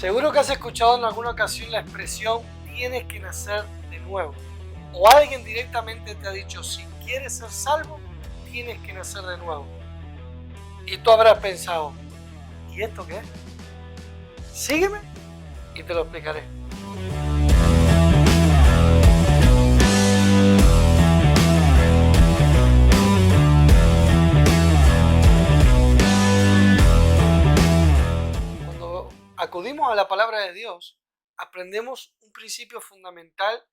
Seguro que has escuchado en alguna ocasión la expresión tienes que nacer de nuevo. O alguien directamente te ha dicho, si quieres ser salvo, tienes que nacer de nuevo. Y tú habrás pensado, ¿y esto qué es? Sígueme y te lo explicaré. Cuando acudimos a la palabra de Dios, aprendemos un principio fundamental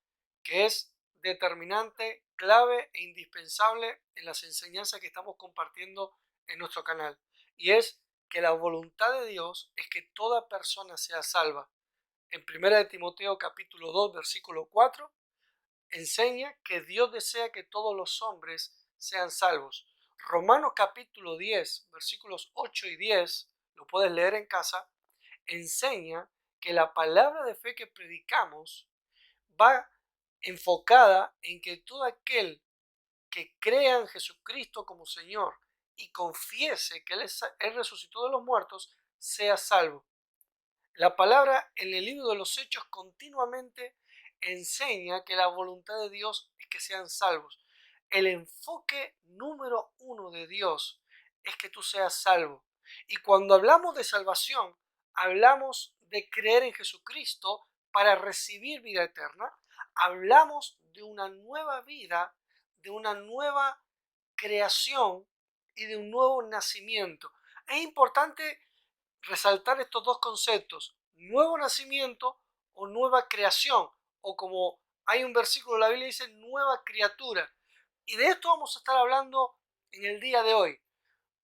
que es determinante, clave e indispensable en las enseñanzas que estamos compartiendo en nuestro canal. Y es que la voluntad de Dios es que toda persona sea salva. En 1 Timoteo capítulo 2, versículo 4, enseña que Dios desea que todos los hombres sean salvos. Romanos capítulo 10, versículos 8 y 10, lo puedes leer en casa, enseña que la palabra de fe que predicamos va enfocada en que todo aquel que crea en Jesucristo como Señor y confiese que Él resucitó de los muertos, sea salvo. La palabra en el libro de los Hechos continuamente enseña que la voluntad de Dios es que sean salvos. El enfoque número uno de Dios es que tú seas salvo. Y cuando hablamos de salvación, hablamos de creer en Jesucristo para recibir vida eterna. Hablamos de una nueva vida, de una nueva creación y de un nuevo nacimiento. Es importante resaltar estos dos conceptos, nuevo nacimiento o nueva creación, o como hay un versículo de la Biblia que dice nueva criatura. Y de esto vamos a estar hablando en el día de hoy.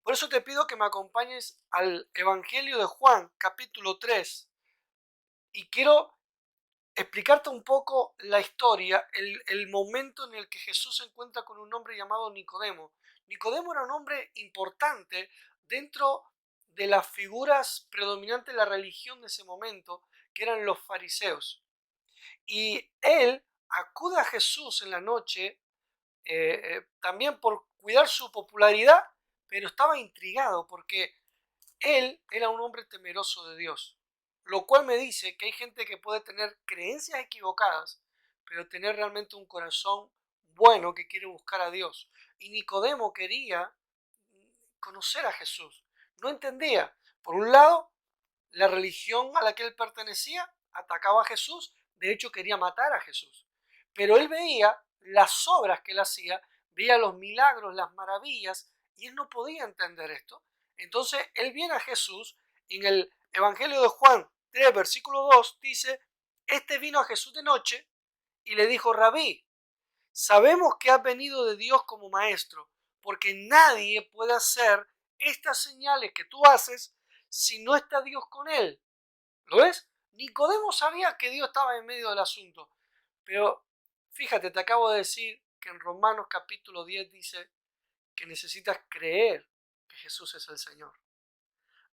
Por eso te pido que me acompañes al Evangelio de Juan, capítulo 3. Y quiero explicarte un poco la historia, el momento en el que Jesús se encuentra con un hombre llamado Nicodemo. Nicodemo era un hombre importante dentro de las figuras predominantes de la religión de ese momento, que eran los fariseos. Y él acude a Jesús en la noche, también por cuidar su popularidad, pero estaba intrigado porque él era un hombre temeroso de Dios, lo cual me dice que hay gente que puede tener creencias equivocadas, pero tener realmente un corazón bueno que quiere buscar a Dios. Y Nicodemo quería conocer a Jesús. No entendía. Por un lado, la religión a la que él pertenecía atacaba a Jesús, de hecho quería matar a Jesús. Pero él veía las obras que él hacía, veía los milagros, las maravillas, y él no podía entender esto. Entonces él viene a Jesús, en el Evangelio de Juan 3, versículo 2, dice, este vino a Jesús de noche y le dijo, Rabí, sabemos que has venido de Dios como maestro, porque nadie puede hacer estas señales que tú haces si no está Dios con él. ¿Lo ves? Nicodemo sabía que Dios estaba en medio del asunto, pero fíjate, te acabo de decir que en Romanos capítulo 10 dice que necesitas creer que Jesús es el Señor.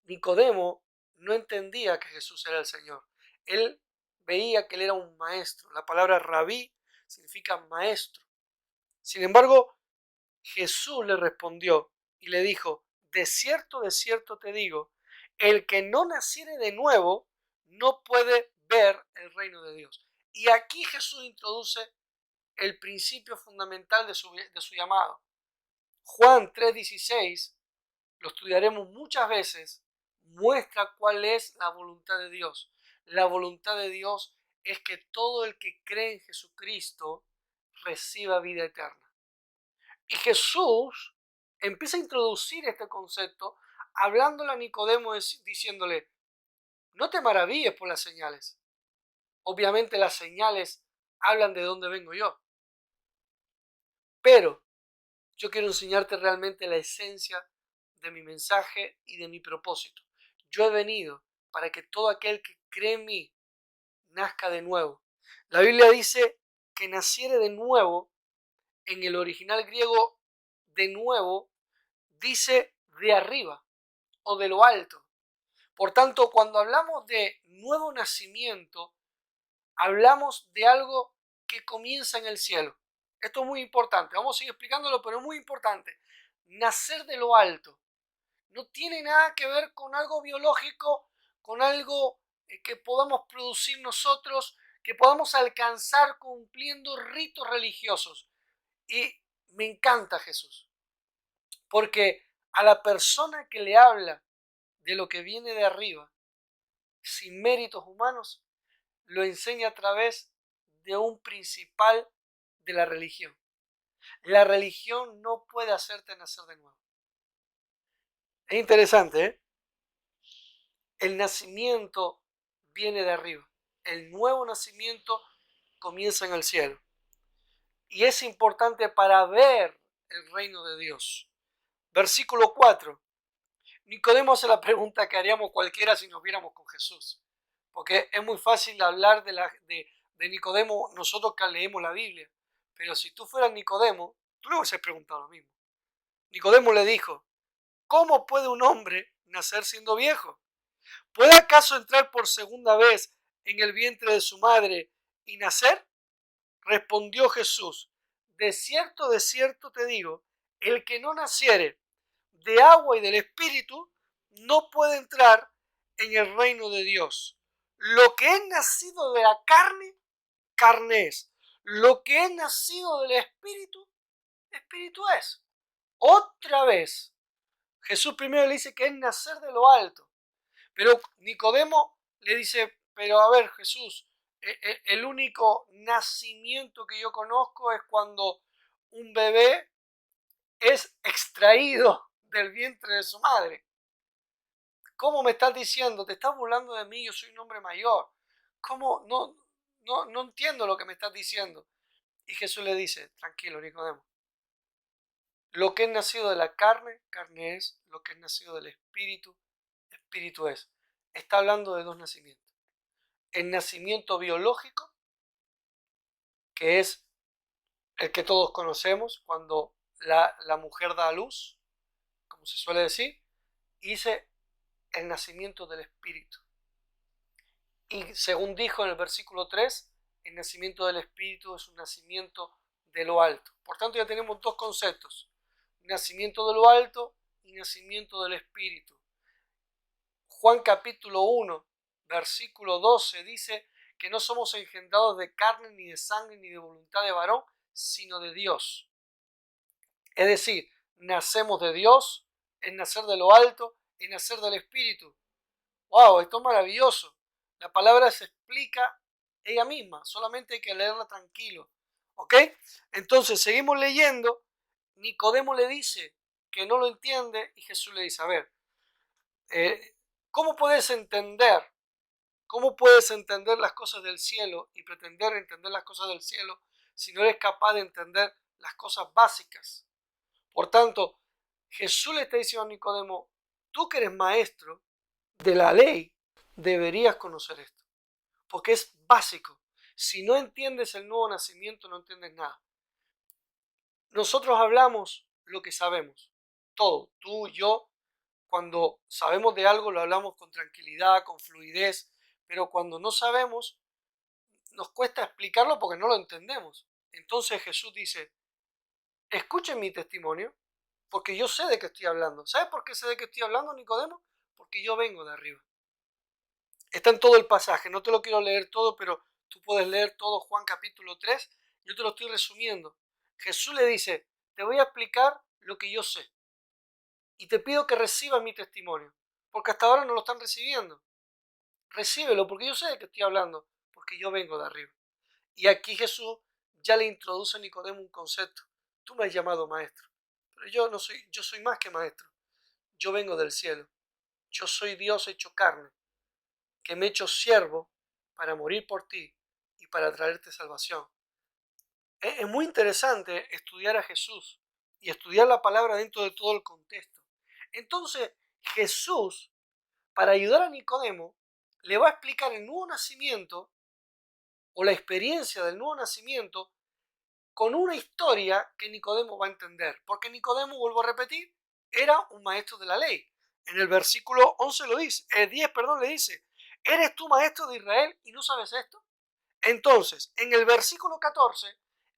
Nicodemo no entendía que Jesús era el Señor. Él veía que él era un maestro. La palabra rabí significa maestro. Sin embargo, Jesús le respondió y le dijo, de cierto te digo, el que no naciere de nuevo no puede ver el reino de Dios. Y aquí Jesús introduce el principio fundamental de su llamado. Juan 3:16, lo estudiaremos muchas veces, muestra cuál es la voluntad de Dios. La voluntad de Dios es que todo el que cree en Jesucristo reciba vida eterna. Y Jesús empieza a introducir este concepto hablándole a Nicodemo diciéndole, no te maravilles por las señales. Obviamente las señales hablan de dónde vengo yo. Pero yo quiero enseñarte realmente la esencia de mi mensaje y de mi propósito. Yo he venido para que todo aquel que cree en mí nazca de nuevo. La Biblia dice que naciere de nuevo, en el original griego, de nuevo, dice de arriba o de lo alto. Por tanto, cuando hablamos de nuevo nacimiento, hablamos de algo que comienza en el cielo. Esto es muy importante. Vamos a seguir explicándolo, pero es muy importante. Nacer de lo alto no tiene nada que ver con algo biológico, con algo que podamos producir nosotros, que podamos alcanzar cumpliendo ritos religiosos. Y me encanta Jesús, porque a la persona que le habla de lo que viene de arriba, sin méritos humanos, lo enseña a través de un principal de la religión. La religión no puede hacerte nacer de nuevo. Es interesante, ¿eh? El nacimiento viene de arriba. El nuevo nacimiento comienza en el cielo. Y es importante para ver el reino de Dios. Versículo 4. Nicodemo hace la pregunta que haríamos cualquiera si nos viéramos con Jesús. Porque es muy fácil hablar de Nicodemo nosotros que leemos la Biblia. Pero si tú fueras Nicodemo, tú le hubieses preguntado lo mismo. Nicodemo le dijo, ¿cómo puede un hombre nacer siendo viejo? ¿Puede acaso entrar por segunda vez en el vientre de su madre y nacer? Respondió Jesús, de cierto te digo, el que no naciere de agua y del Espíritu no puede entrar en el reino de Dios. Lo que es nacido de la carne, carne es. Lo que es nacido del Espíritu, Espíritu es. Otra vez, Jesús primero le dice que es nacer de lo alto. Pero Nicodemo le dice, pero a ver Jesús, el único nacimiento que yo conozco es cuando un bebé es extraído del vientre de su madre. ¿Cómo me estás diciendo? Te estás burlando de mí, yo soy un hombre mayor. ¿Cómo? No entiendo lo que me estás diciendo. Y Jesús le dice, tranquilo Nicodemo, lo que es nacido de la carne, carne es, lo que es nacido del espíritu, espíritu es. Está hablando de dos nacimientos. El nacimiento biológico, que es el que todos conocemos, cuando la mujer da a luz, como se suele decir, y dice el nacimiento del espíritu. Y según dijo en el versículo 3, el nacimiento del espíritu es un nacimiento de lo alto. Por tanto, ya tenemos dos conceptos, nacimiento de lo alto y nacimiento del espíritu. Juan capítulo 1, versículo 12 dice que no somos engendrados de carne, ni de sangre, ni de voluntad de varón, sino de Dios. Es decir, nacemos de Dios, es nacer de lo alto, es nacer del Espíritu. ¡Wow! Esto es maravilloso. La palabra se explica ella misma, solamente hay que leerla tranquilo. ¿Ok? Entonces, seguimos leyendo. Nicodemo le dice que no lo entiende y Jesús le dice, a ver, ¿cómo puedes entender? ¿Cómo puedes entender las cosas del cielo y pretender entender las cosas del cielo si no eres capaz de entender las cosas básicas? Por tanto, Jesús le está diciendo a Nicodemo, tú que eres maestro de la ley, deberías conocer esto, porque es básico. Si no entiendes el nuevo nacimiento, no entiendes nada. Nosotros hablamos lo que sabemos, todo, tú, yo, cuando sabemos de algo lo hablamos con tranquilidad, con fluidez, pero cuando no sabemos, nos cuesta explicarlo porque no lo entendemos. Entonces Jesús dice, escuchen mi testimonio, porque yo sé de qué estoy hablando. ¿Sabes por qué sé de qué estoy hablando, Nicodemo? Porque yo vengo de arriba. Está en todo el pasaje, no te lo quiero leer todo, pero tú puedes leer todo Juan capítulo 3, yo te lo estoy resumiendo. Jesús le dice, te voy a explicar lo que yo sé y te pido que recibas mi testimonio, porque hasta ahora no lo están recibiendo. Recíbelo, porque yo sé de qué estoy hablando, porque yo vengo de arriba. Y aquí Jesús ya le introduce a Nicodemo un concepto. Tú me has llamado maestro, pero yo soy más que maestro. Yo vengo del cielo. Yo soy Dios hecho carne, que me he hecho siervo para morir por ti y para traerte salvación. Es muy interesante estudiar a Jesús y estudiar la palabra dentro de todo el contexto. Entonces, Jesús, para ayudar a Nicodemo, le va a explicar el nuevo nacimiento o la experiencia del nuevo nacimiento con una historia que Nicodemo va a entender. Porque Nicodemo, vuelvo a repetir, era un maestro de la ley. En el versículo 11 lo dice, 10, perdón, le dice, ¿eres tú maestro de Israel y no sabes esto? Entonces, en el versículo 14,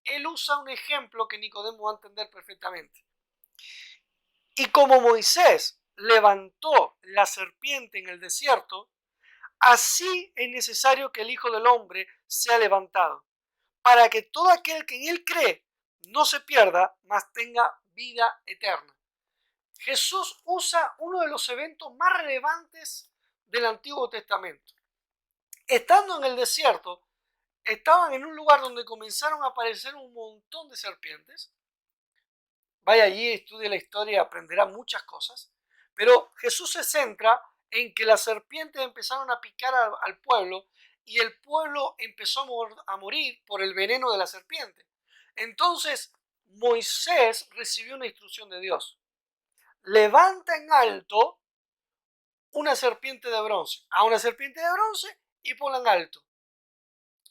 él usa un ejemplo que Nicodemo va a entender perfectamente. Y como Moisés levantó la serpiente en el desierto, así es necesario que el Hijo del Hombre sea levantado, para que todo aquel que en él cree no se pierda, mas tenga vida eterna. Jesús usa uno de los eventos más relevantes del Antiguo Testamento. Estando en el desierto, estaban en un lugar donde comenzaron a aparecer un montón de serpientes. Vaya allí, estudie la historia y aprenderá muchas cosas. Pero Jesús se centra en que las serpientes empezaron a picar al pueblo y el pueblo empezó a morir por el veneno de la serpiente. Entonces Moisés recibió una instrucción de Dios. Levanta en alto una serpiente de bronce, a una serpiente de bronce y ponla en alto.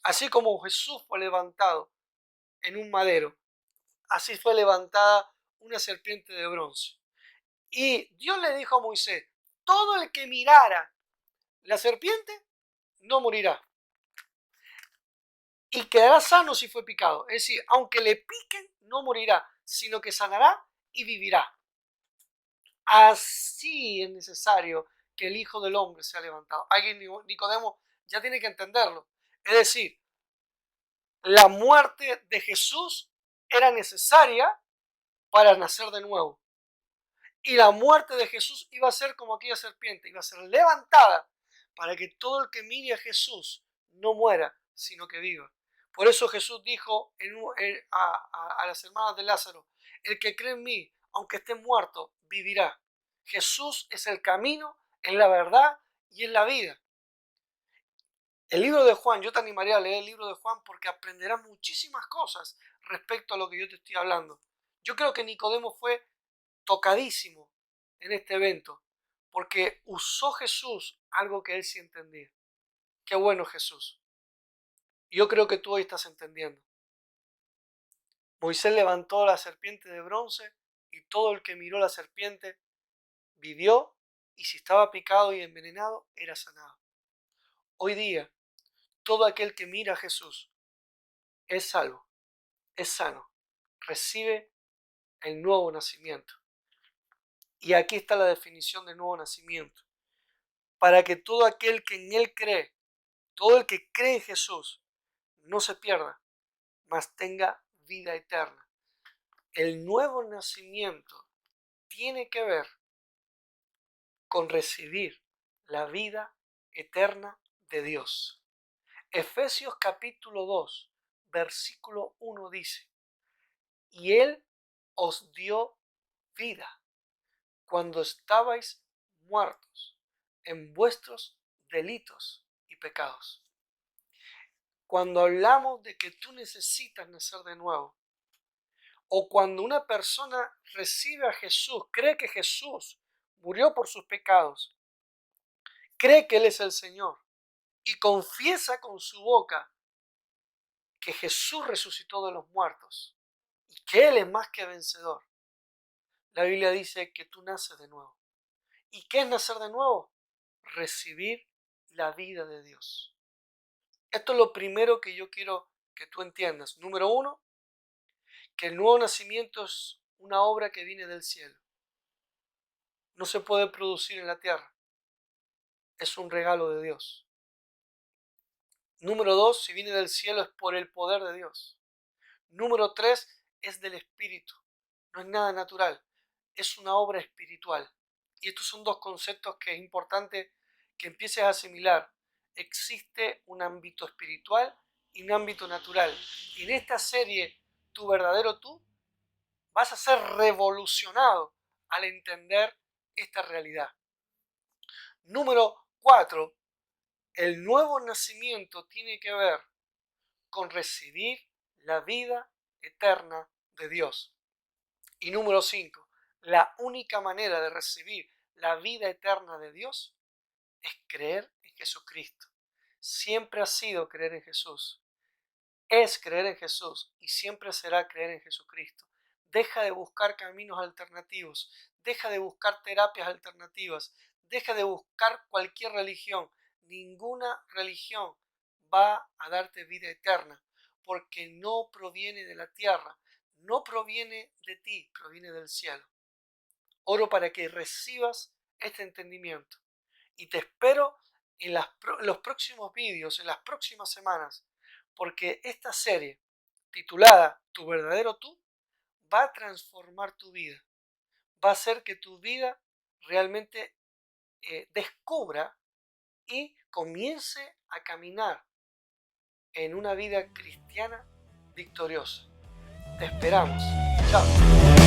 Así como Jesús fue levantado en un madero, así fue levantada una serpiente de bronce. Y Dios le dijo a Moisés, todo el que mirara la serpiente no morirá. Y quedará sano si fue picado. Es decir, aunque le piquen, no morirá, sino que sanará y vivirá. Así es necesario que el Hijo del Hombre sea levantado. Alguien, Nicodemo, ya tiene que entenderlo. Es decir, la muerte de Jesús era necesaria para nacer de nuevo. Y la muerte de Jesús iba a ser como aquella serpiente, iba a ser levantada para que todo el que mire a Jesús no muera, sino que viva. Por eso Jesús dijo a las hermanas de Lázaro, el que cree en mí, aunque esté muerto, vivirá. Jesús es el camino, es la verdad y es la vida. El libro de Juan, yo te animaría a leer el libro de Juan porque aprenderás muchísimas cosas respecto a lo que yo te estoy hablando. Yo creo que Nicodemo fue tocadísimo en este evento porque usó Jesús algo que él sí entendía. Qué bueno Jesús. Yo creo que tú hoy estás entendiendo. Moisés levantó la serpiente de bronce y todo el que miró la serpiente vivió y si estaba picado y envenenado era sanado. Hoy día, todo aquel que mira a Jesús es salvo, es sano, recibe el nuevo nacimiento. Y aquí está la definición de nuevo nacimiento. Para que todo aquel que en él cree, todo el que cree en Jesús, no se pierda, mas tenga vida eterna. El nuevo nacimiento tiene que ver con recibir la vida eterna de Dios. Efesios capítulo 2, versículo 1 dice, y Él os dio vida cuando estabais muertos en vuestros delitos y pecados. Cuando hablamos de que tú necesitas nacer de nuevo, o cuando una persona recibe a Jesús, cree que Jesús murió por sus pecados, cree que Él es el Señor y confiesa con su boca que Jesús resucitó de los muertos y que Él es más que vencedor, la Biblia dice que tú naces de nuevo. ¿Y qué es nacer de nuevo? Recibir la vida de Dios. Esto es lo primero que yo quiero que tú entiendas. Número uno, que el nuevo nacimiento es una obra que viene del cielo. No se puede producir en la tierra. Es un regalo de Dios. Número dos, si viene del cielo es por el poder de Dios. Número tres, es del Espíritu. No es nada natural. Es una obra espiritual. Y estos son dos conceptos que es importante que empieces a asimilar. Existe un ámbito espiritual y un ámbito natural. Y en esta serie, Tu verdadero tú, vas a ser revolucionado al entender esta realidad. Número 4, el nuevo nacimiento tiene que ver con recibir la vida eterna de Dios. Y número 5, la única manera de recibir la vida eterna de Dios es creer en Jesucristo. Siempre ha sido creer en Jesús. Es creer en Jesús y siempre será creer en Jesucristo. Deja de buscar caminos alternativos, deja de buscar terapias alternativas, deja de buscar cualquier religión. Ninguna religión va a darte vida eterna porque no proviene de la tierra, no proviene de ti, proviene del cielo. Oro para que recibas este entendimiento y te espero en los próximos vídeos, en las próximas semanas, porque esta serie titulada Tu verdadero tú va a transformar tu vida, va a hacer que tu vida realmente descubra y comience a caminar en una vida cristiana victoriosa. Te esperamos. Chao.